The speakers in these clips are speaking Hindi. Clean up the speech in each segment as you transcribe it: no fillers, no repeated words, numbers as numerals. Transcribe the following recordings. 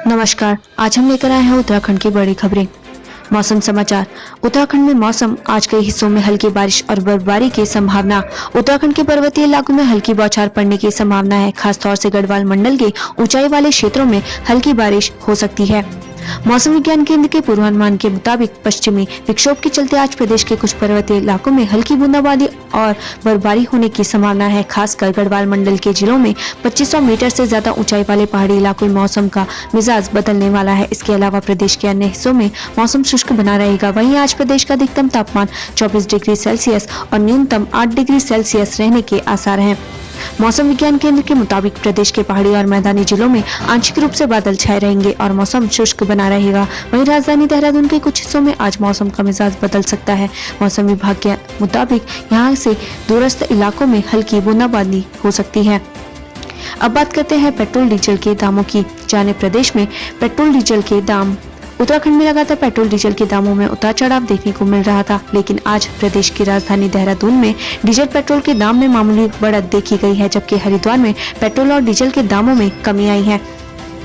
नमस्कार, आज हम लेकर आए हैं उत्तराखंड की बड़ी खबरें। मौसम समाचार। उत्तराखंड में मौसम, आज कई हिस्सों में हल्की बारिश और बर्फबारी की संभावना। उत्तराखंड के पर्वतीय इलाकों में हल्की बौछार पड़ने की संभावना है। खासतौर से गढ़वाल मंडल के ऊंचाई वाले क्षेत्रों में हल्की बारिश हो सकती है। मौसम विज्ञान केंद्र के पूर्वानुमान के मुताबिक पश्चिमी विक्षोभ के चलते आज प्रदेश के कुछ पर्वतीय इलाकों में हल्की बूंदाबांदी और बर्फबारी होने की संभावना है। खासकर गढ़वाल मंडल के जिलों में 2500 मीटर से ज्यादा ऊंचाई वाले पहाड़ी इलाकों में मौसम का मिजाज बदलने वाला है। इसके अलावा प्रदेश के अन्य हिस्सों में मौसम शुष्क बना रहेगा। वहीं आज प्रदेश का अधिकतम तापमान 24 डिग्री सेल्सियस और न्यूनतम 8 डिग्री सेल्सियस रहने के आसार हैं। मौसम विज्ञान केंद्र के मुताबिक प्रदेश के पहाड़ी और मैदानी जिलों में आंशिक रूप से बादल छाए रहेंगे और मौसम शुष्क बना रहेगा। वहीं राजधानी देहरादून के कुछ हिस्सों में आज मौसम का मिजाज बदल सकता है। मौसम विभाग के मुताबिक यहां से दूरस्थ इलाकों में हल्की बूंदाबांदी हो सकती है। अब बात करते हैं पेट्रोल डीजल के दामों की। जाने प्रदेश में पेट्रोल डीजल के दाम। उत्तराखंड में लगातार पेट्रोल डीजल के दामों में उतार चढ़ाव देखने को मिल रहा था, लेकिन आज प्रदेश की राजधानी देहरादून में डीजल पेट्रोल के दाम में मामूली बढ़त देखी गई है, जबकि हरिद्वार में पेट्रोल और डीजल के दामों में कमी आई है।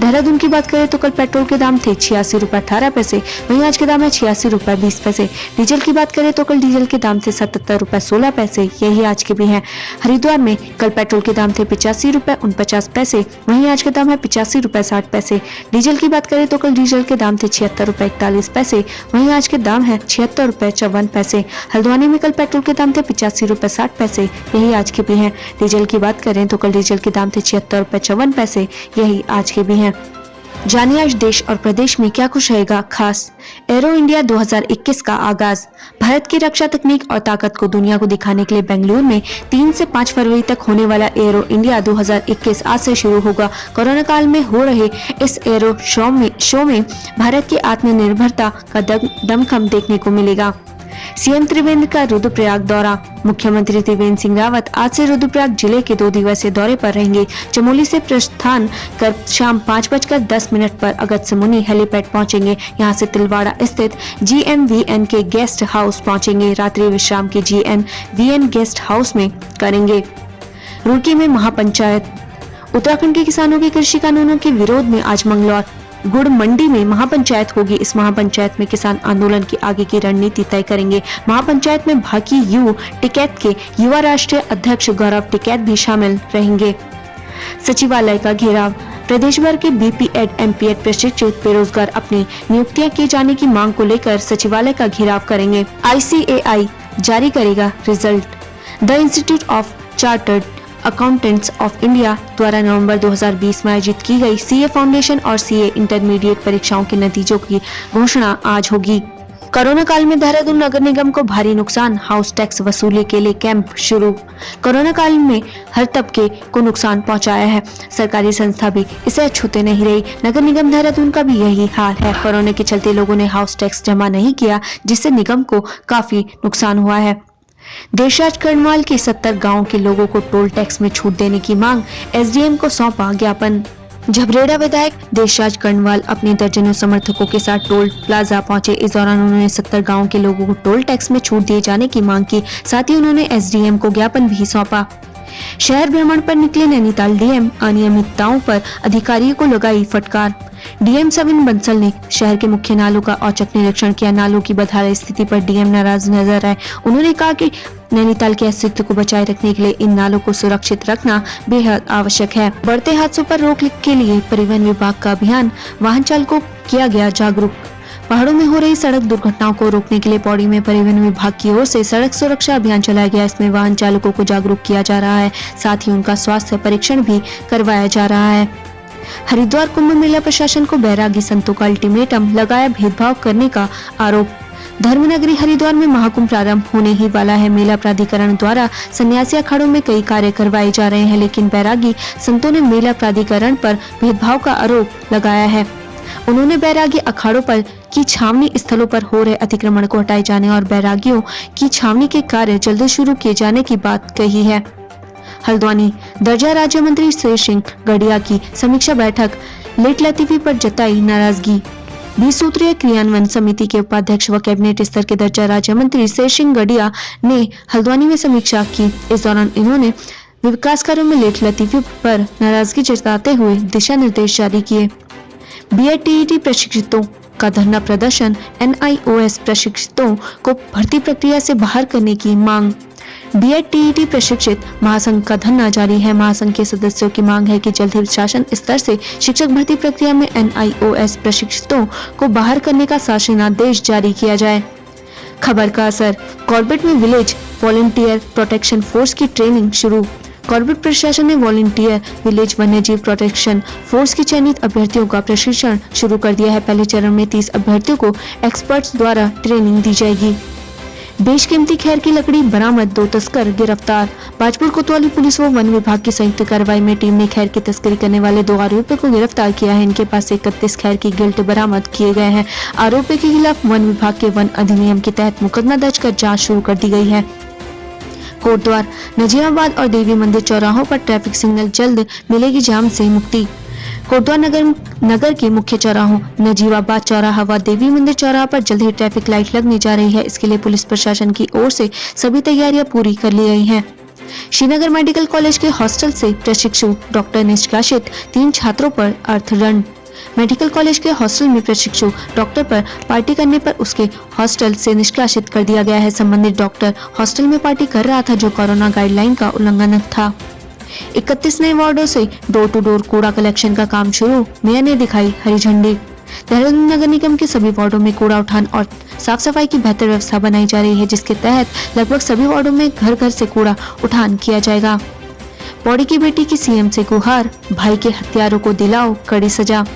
देहरादून की बात करें तो कल पेट्रोल के दाम थे 86 रुपए 18 पैसे, वहीं आज के दाम है 86 रुपए 20 पैसे। डीजल की बात करें तो कल डीजल के दाम थे 77 रुपए 16 पैसे, यही आज के भी हैं। हरिद्वार में कल पेट्रोल के दाम थे 85 रुपए 49 पैसे, वहीं आज के दाम है 85 रुपए 60 पैसे। डीजल की बात करें तो कल डीजल के दाम थे 76 रुपए 41 पैसे, वहीं आज के दाम है 76 रुपए 54 पैसे। हल्द्वानी में कल पेट्रोल के दाम थे 85 रुपए 60 पैसे, यही आज के भी हैं। डीजल की बात करें तो कल डीजल के दाम थे 76 रुपए 54 पैसे, यही आज के भी हैं। जानिए आज देश और प्रदेश में क्या कुछ रहेगा खास। एरो इंडिया 2021 का आगाज। भारत की रक्षा तकनीक और ताकत को दुनिया को दिखाने के लिए बेंगलुरु में 3 से 5 फरवरी तक होने वाला एरो इंडिया 2021 आज से शुरू होगा। कोरोना काल में हो रहे इस एरो शो में भारत की आत्मनिर्भरता का दमखम देखने को मिलेगा। सीएम त्रिवेंद्र का रुद्रप्रयाग दौरा। मुख्यमंत्री त्रिवेंद्र सिंह रावत आज से रुद्रप्रयाग जिले के 2 दिवसीय दौरे पर रहेंगे। चमोली से प्रस्थान कर शाम 5:10 पर अगस्त्य मुनि हेलीपैड पहुंचेंगे। यहां से तिलवाड़ा स्थित GMVN के गेस्ट हाउस पहुंचेंगे। रात्रि विश्राम के GMVN गेस्ट हाउस में करेंगे। रुड़की में महापंचायत। उत्तराखंड के किसानों के कृषि कानूनों के विरोध में आज मंगलौर गुड़ मंडी में महापंचायत होगी। इस महापंचायत में किसान आंदोलन की आगे की रणनीति तय करेंगे। महापंचायत में भाकी यू टिकैत के युवा राष्ट्रीय अध्यक्ष गौरव टिकैत भी शामिल रहेंगे। सचिवालय का घेराव। प्रदेश भर के BPEd MPEd प्रशिक्षित बेरोजगार अपनी नियुक्तियां किए जाने की मांग को लेकर सचिवालय का घेराव करेंगे। ICAI जारी करेगा result. The institute of chartered accountants of India द्वारा नवंबर 2020 में आयोजित की गई CA फाउंडेशन और CA इंटरमीडिएट परीक्षाओं के नतीजों की घोषणा आज होगी। कोरोना काल में देहरादून नगर निगम को भारी नुकसान, हाउस टैक्स वसूली के लिए कैंप शुरू। कोरोना काल में हर तबके को नुकसान पहुंचाया है, सरकारी संस्था भी इसे छूते नहीं रही। नगर निगम देहरादून का भी यही हाल है। कोरोना के चलते लोगों ने हाउस टैक्स जमा नहीं किया, जिससे निगम को काफी नुकसान हुआ है। देशराज कर्णवाल के 70 गांवों के लोगों को टोल टैक्स में छूट देने की मांग, SDM को सौंपा ज्ञापन। झबरेड़ा विधायक देशराज कर्णवाल अपने दर्जनों समर्थकों के साथ टोल प्लाजा पहुंचे। इस दौरान उन्होंने 70 गांवों के लोगों को टोल टैक्स में छूट दिए जाने की मांग की। साथ ही उन्होंने SDM को ज्ञापन भी सौंपा। शहर भ्रमण पर निकले नैनीताल DM अनियमितताओं पर अधिकारियों को लगाई फटकार। DM सविन बंसल ने शहर के मुख्य नालों का औचक निरीक्षण किया। नालों की बदहाल स्थिति पर DM नाराज नजर आए। उन्होंने कहा कि नैनीताल के अस्तित्व को बचाए रखने के लिए इन नालों को सुरक्षित रखना बेहद आवश्यक है। बढ़ते हादसों पर रोक के लिए परिवहन विभाग का अभियान, वाहन चालकों किया गया जागरूक। पहाड़ों में हो रही सड़क दुर्घटनाओं को रोकने के लिए पौड़ी में परिवहन विभाग की ओर से सड़क सुरक्षा अभियान चलाया गया। इसमें वाहन चालकों को जागरूक किया जा रहा है, साथ ही उनका स्वास्थ्य परीक्षण भी करवाया जा रहा है। हरिद्वार कुंभ मेला प्रशासन को बैरागी संतों का अल्टीमेटम लगाया, भेदभाव करने का आरोप। धर्मनगरी हरिद्वार में महाकुंभ प्रारंभ होने ही वाला है। मेला प्राधिकरण द्वारा सन्यासी अखाड़ों में कई कार्य करवाए जा रहे हैं, लेकिन बैरागी संतों ने मेला प्राधिकरण पर भेदभाव का आरोप लगाया है। उन्होंने बैरागी अखाड़ों पर की छावनी स्थलों पर हो रहे अतिक्रमण को हटाए जाने और बैरागियों की छावनी के कार्य जल्द शुरू किए जाने की बात कही है। हल्द्वानी दर्जा राज्य मंत्री शेर सिंह गढ़िया की समीक्षा बैठक, लेट लतीफी पर जताई नाराजगी। 20 सूत्रीय क्रियान्वयन समिति के उपाध्यक्ष व कैबिनेट स्तर के दर्जा राज्य मंत्री शेर सिंह गडिया ने हल्द्वानी में समीक्षा की। इस दौरान इन्होंने विकास कार्यों में लेट लतीफी पर नाराजगी जताते हुए दिशा निर्देश जारी किए। बीएड टीईटी प्रशिक्षितों का धरना प्रदर्शन, NIOS प्रशिक्षितों को भर्ती प्रक्रिया से बाहर करने की मांग। बीएड टीईटी प्रशिक्षित महासंघ का धरना जारी है। महासंघ के सदस्यों की मांग है कि जल्द ही शासन स्तर से शिक्षक भर्ती प्रक्रिया में NIOS प्रशिक्षितों को बाहर करने का शासनादेश जारी किया जाए। खबर का असर, कॉर्बेट में विलेज वॉलंटियर प्रोटेक्शन फोर्स की ट्रेनिंग शुरू। कॉर्बेट प्रशासन ने वॉलंटियर विलेज वन्यजीव प्रोटेक्शन फोर्स की चयनित अभ्यर्थियों का प्रशिक्षण शुरू कर दिया है। पहले चरण में 30 अभ्यर्थियों को एक्सपर्ट्स द्वारा ट्रेनिंग दी जाएगी। बेशकीमती खैर की लकड़ी बरामद, 2 तस्कर गिरफ्तार। बाजपुर कोतवाली पुलिस व वन विभाग की संयुक्त कार्रवाई में टीम ने खैर की तस्करी करने वाले 2 आरोपियों को गिरफ्तार किया है। इनके पास 31 खैर की गिल्ट बरामद किए गए हैं। आरोपियों के खिलाफ वन विभाग के वन अधिनियम के तहत मुकदमा दर्ज कर जाँच शुरू कर दी गई है। कोटद्वार, नजीराबाद और देवी मंदिर चौराहों पर ट्रैफिक सिग्नल, जल्द मिलेगी जाम से मुक्ति। कोटद्वार नगर के मुख्य चौराहों नजीराबाद चौराहा व देवी मंदिर चौराहा पर जल्द ही ट्रैफिक लाइट लगने जा रही है। इसके लिए पुलिस प्रशासन की ओर से सभी तैयारियां पूरी कर ली गई हैं। श्रीनगर मेडिकल कॉलेज के हॉस्टल से प्रशिक्षु डॉक्टर निष्कासित, 3 छात्रों पर अर्थदंड। मेडिकल कॉलेज के हॉस्टल में प्रशिक्षु डॉक्टर पर पार्टी करने पर उसके हॉस्टल से निष्कासित कर दिया गया है। संबंधित डॉक्टर हॉस्टल में पार्टी कर रहा था, जो कोरोना गाइडलाइन का उल्लंघन था। 31 नए वार्डों से डोर टू डोर कूड़ा कलेक्शन का काम शुरू, मेयर ने दिखाई हरी झंडी। देहरादून नगर निगम के सभी वार्डों में कूड़ा उठान और साफ सफाई की बेहतर व्यवस्था बनाई जा रही है, जिसके तहत लगभग सभी वार्डों में घर घर से कूड़ा उठान किया जाएगा। पौड़ी की बेटी की CM से गुहार, भाई के हत्यारों को दिलाओ कड़ी सजा।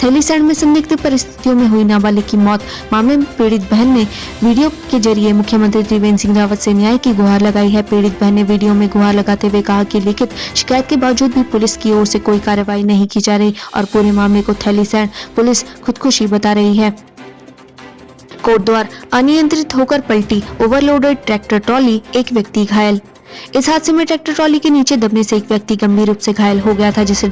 थैलीसैंड में संदिग्ध परिस्थितियों में हुई नाबालिग की मौत मामले में पीड़ित बहन ने वीडियो के जरिए मुख्यमंत्री त्रिवेंद्र सिंह रावत से न्याय की गुहार लगाई है। पीड़ित बहन ने वीडियो में गुहार लगाते हुए कहा कि लिखित शिकायत के बावजूद भी पुलिस की ओर से कोई कार्रवाई नहीं की जा रही और पूरे मामले को थैलीसैंड पुलिस खुदकुशी बता रही है। कोटद्वार, अनियंत्रित होकर पलटी ओवरलोडेड ट्रैक्टर ट्रॉली, 1 व्यक्ति घायल। इस हादसे में ट्रैक्टर ट्रॉली के नीचे दबने से 1 व्यक्ति गंभीर रूप से घायल हो गया था, जिसे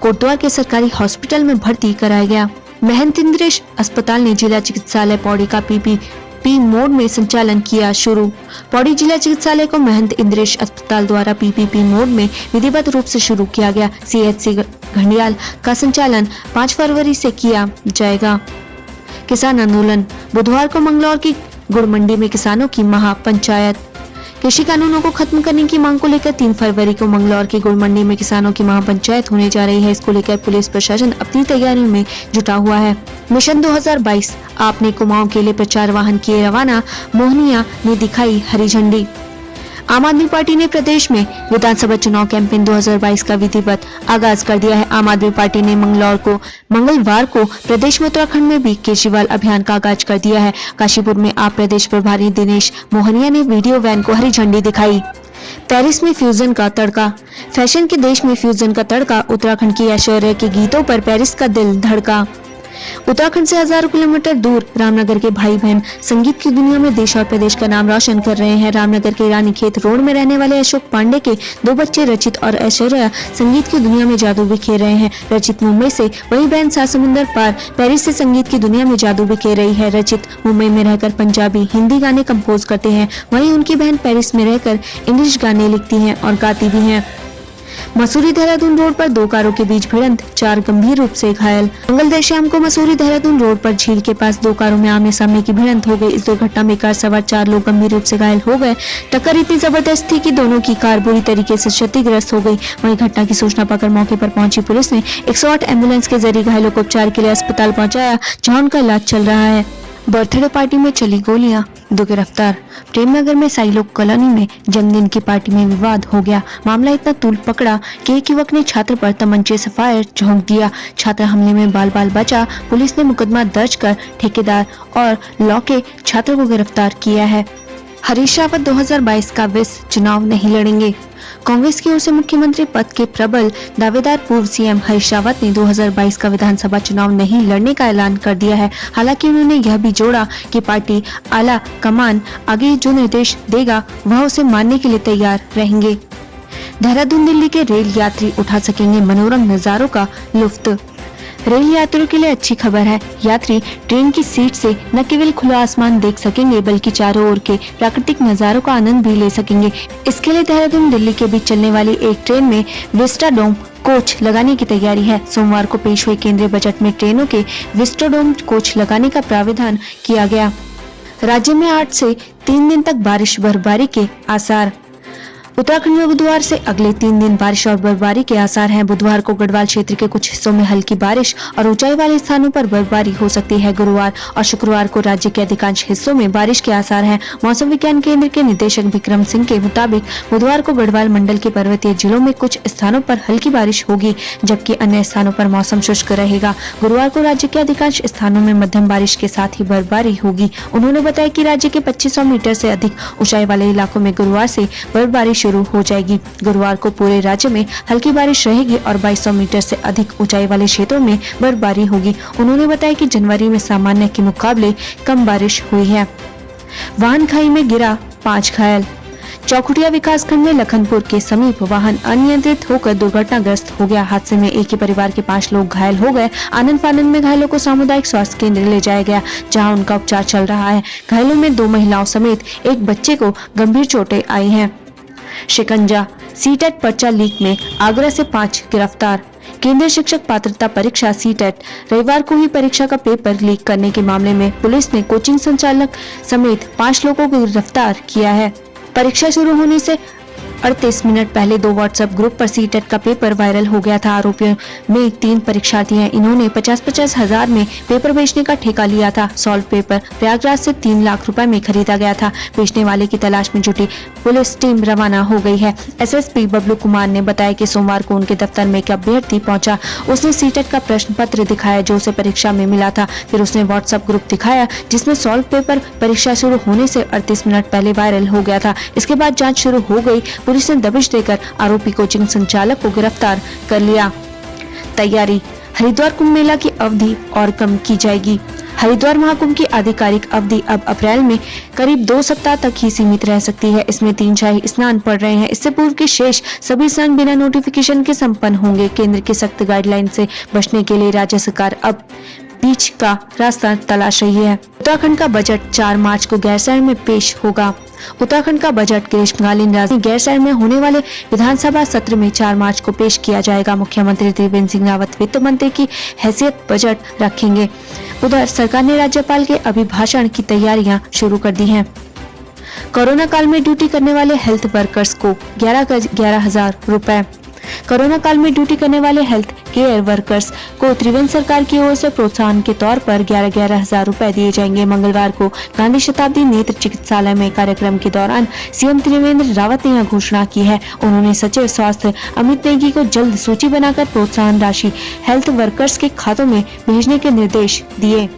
कोटद्वार के सरकारी हॉस्पिटल में भर्ती कराया गया। महंत इंद्रेश अस्पताल ने जिला चिकित्सालय पौड़ी का PPP मोड में संचालन किया शुरू। पौड़ी जिला चिकित्सालय को महंत इंद्रेश अस्पताल द्वारा PPP मोड में विधिवत रूप से शुरू किया गया। CHC घंडियाल का संचालन 5 फरवरी से किया जाएगा। किसान आंदोलन, बुधवार को मंगलौर की गुड़ मंडी में किसानों की महापंचायत। कृषि कानूनों को खत्म करने की मांग को लेकर 3 फरवरी को मंगलौर की गुड़ मंडी में किसानों की महापंचायत होने जा रही है। इसको लेकर पुलिस प्रशासन अपनी तैयारियों में जुटा हुआ है। मिशन 2022, आपने कुमाऊं के लिए प्रचार वाहन किए रवाना, मोहनिया ने दिखाई हरी झंडी। आम आदमी पार्टी ने प्रदेश में विधानसभा चुनाव कैंपेन 2022 का विधिवत आगाज कर दिया है। आम आदमी पार्टी ने मंगलवार को प्रदेश में उत्तराखंड में भी केजरीवाल अभियान का आगाज कर दिया है। काशीपुर में आप प्रदेश प्रभारी दिनेश मोहनिया ने वीडियो वैन को हरी झंडी दिखाई। पेरिस में फ्यूजन का तड़का, फैशन के देश में फ्यूजन का तड़का, उत्तराखंड की ऐश्वर्या के गीतों पर पेरिस का दिल धड़का। उत्तराखंड से हजारों किलोमीटर दूर रामनगर के भाई बहन संगीत की दुनिया में देश और प्रदेश का नाम रोशन कर रहे हैं। रामनगर के रानीखेत रोड में रहने वाले अशोक पांडे के 2 बच्चे रचित और ऐश्वर्या संगीत की दुनिया में जादू बिखेर रहे हैं। रचित मुंबई से, वही बहन 7 समुंदर पार पेरिस से संगीत की दुनिया में जादू बिखेर रही है। रचित मुंबई में रहकर पंजाबी, हिंदी गाने कंपोज करते हैं, वहीं उनकी बहन पेरिस में रहकर इंग्लिश गाने लिखती हैं और गाती भी हैं। मसूरी देहरादून रोड पर 2 कारों के बीच भिड़ंत, 4 गंभीर रूप से घायल। मंगल देर शाम को मसूरी देहरादून रोड पर झील के पास 2 कारों में आमने सामने की भिड़ंत हो गई। इस दुर्घटना में कार सवार 4 लोग गंभीर रूप से घायल हो गए। टक्कर इतनी जबरदस्त थी कि दोनों की कार बुरी तरीके से क्षतिग्रस्त हो गई। वहीं घटना की सूचना पाकर मौके पर पहुंची पुलिस ने 108 एम्बुलेंस के जरिए घायलों को उपचार के लिए अस्पताल पहुंचाया, जहां उनका इलाज चल रहा है। बर्थडे पार्टी में चली गोलियां, 2 गिरफ्तार। प्रेमनगर में साइलोक कॉलोनी में जन्मदिन की पार्टी में विवाद हो गया। मामला इतना तूल पकड़ा कि एक युवक ने छात्र पर तमंचे से फायर झोंक दिया। छात्र हमले में बाल बाल बचा। पुलिस ने मुकदमा दर्ज कर ठेकेदार और लॉ के छात्र को गिरफ्तार किया है। हरीश रावत 2022 का विस चुनाव नहीं लड़ेंगे। कांग्रेस की ओर से मुख्यमंत्री पद के प्रबल दावेदार पूर्व CM हरीश रावत ने 2022 का विधानसभा चुनाव नहीं लड़ने का ऐलान कर दिया है। हालांकि उन्होंने यह भी जोड़ा कि पार्टी आला कमान आगे जो निर्देश देगा वह उसे मानने के लिए तैयार रहेंगे। देहरादून दिल्ली के रेल यात्री उठा सकेंगे मनोरम नजारों का लुत्फ। रेल यात्रियों के लिए अच्छी खबर है। यात्री ट्रेन की सीट से न केवल खुला आसमान देख सकेंगे बल्कि चारों ओर के प्राकृतिक नजारों का आनंद भी ले सकेंगे। इसके लिए देहरादून दिल्ली के बीच चलने वाली एक ट्रेन में विस्टाडोम कोच लगाने की तैयारी है। सोमवार को पेश हुए केंद्रीय बजट में ट्रेनों के विस्टाडोम कोच लगाने का प्रावधान किया गया। राज्य में 8 से 3 दिन तक बारिश बर्फबारी के आसार। उत्तराखंड में बुधवार से अगले 3 दिन बारिश और बर्फबारी के आसार हैं। बुधवार को गढ़वाल क्षेत्र के कुछ हिस्सों में हल्की बारिश और ऊंचाई वाले स्थानों पर बर्फबारी हो सकती है। गुरुवार और शुक्रवार को राज्य के अधिकांश हिस्सों में बारिश के आसार हैं। मौसम विज्ञान केंद्र के निदेशक विक्रम सिंह के मुताबिक बुधवार को गढ़वाल मंडल के पर्वतीय जिलों में कुछ स्थानों पर हल्की बारिश होगी, जबकि अन्य स्थानों पर मौसम शुष्क रहेगा। गुरुवार को राज्य के अधिकांश स्थानों में मध्यम बारिश के साथ ही बर्फबारी होगी। उन्होंने बताया कि राज्य के 2500 मीटर से अधिक ऊंचाई वाले इलाकों में गुरुवार से बर्फबारी शुरू हो जाएगी। गुरुवार को पूरे राज्य में हल्की बारिश रहेगी और 2200 मीटर से अधिक ऊंचाई वाले क्षेत्रों में बर्फबारी होगी। उन्होंने बताया कि जनवरी में सामान्य के मुकाबले कम बारिश हुई है। वाहन खाई में गिरा, 5 घायल। चौखुटिया विकासखंड में लखनपुर के समीप वाहन अनियंत्रित होकर दुर्घटनाग्रस्त हो गया। हादसे में एक ही परिवार के 5 लोग घायल हो गए। आनंद फानंद में घायलों को सामुदायिक स्वास्थ्य केंद्र ले जाया गया, जहां उनका उपचार चल रहा है। घायलों में 2 महिलाओं समेत एक बच्चे को गंभीर चोटें आई हैं। शिकंजा, सीटेट पर्चा लीक में आगरा से 5 गिरफ्तार। केंद्रीय शिक्षक पात्रता परीक्षा सीटेट रविवार को ही परीक्षा का पेपर लीक करने के मामले में पुलिस ने कोचिंग संचालक समेत 5 लोगों को गिरफ्तार किया है। परीक्षा शुरू होने से 38 मिनट पहले 2 व्हाट्सएप ग्रुप पर सीटेट का पेपर वायरल हो गया था। आरोपियों में 3 परीक्षार्थी हैं। इन्होंने 50-50 हजार में पेपर बेचने का ठेका लिया था। सॉल्व पेपर प्रयागराज से 3 लाख रुपए में खरीदा गया था। बेचने वाले की तलाश में जुटी पुलिस टीम रवाना हो गई है। एसएसपी बबलू कुमार ने बताया कि सोमवार को उनके दफ्तर में एक अभ्यर्थी पहुंचा। उसने सीटेट का प्रश्न पत्र दिखाया जो उसे परीक्षा में मिला था। फिर उसने व्हाट्सएप ग्रुप दिखाया जिसमें सॉल्व पेपर परीक्षा शुरू होने से 38 मिनट पहले वायरल हो गया था। इसके बाद जाँच शुरू हो गई। पुलिस ने दबिश देकर आरोपी कोचिंग संचालक को गिरफ्तार कर लिया। तैयारी, हरिद्वार कुंभ मेला की अवधि और कम की जाएगी। हरिद्वार महाकुंभ की आधिकारिक अवधि अब अप्रैल में करीब 2 सप्ताह तक ही सीमित रह सकती है। इसमें 3 शाही स्नान पड़ रहे हैं। इससे पूर्व के शेष सभी स्नान बिना नोटिफिकेशन के संपन्न होंगे। केंद्र की सख्त गाइडलाइन से बचने के लिए राज्य सरकार अब बीच का रास्ता तलाश रही है। उत्तराखंड का बजट 4 मार्च को गैरसैंण में पेश होगा। उत्तराखंड का बजट ग्रीष्मकालीन राजधानी गैरसैंण में होने वाले विधानसभा सत्र में 4 मार्च को पेश किया जाएगा। मुख्यमंत्री त्रिवेंद्र सिंह रावत वित्त मंत्री की हैसियत बजट रखेंगे। उधर सरकार ने राज्यपाल के अभिभाषण की तैयारियां शुरू कर दी हैं। कोरोना काल में ड्यूटी करने वाले हेल्थ वर्कर्स को 11,000 रुपए। कोरोना काल में ड्यूटी करने वाले हेल्थ केयर वर्कर्स को त्रिवेंद्र सरकार की ओर से प्रोत्साहन के तौर पर 11,000 रुपए दिए जाएंगे। मंगलवार को गांधी शताब्दी नेत्र चिकित्सालय में कार्यक्रम के दौरान सीएम त्रिवेंद्र रावत ने यह घोषणा की है। उन्होंने सचिव स्वास्थ्य अमित नेगी को जल्द सूची बनाकर प्रोत्साहन राशि हेल्थ वर्कर्स के खातों में भेजने के निर्देश दिए।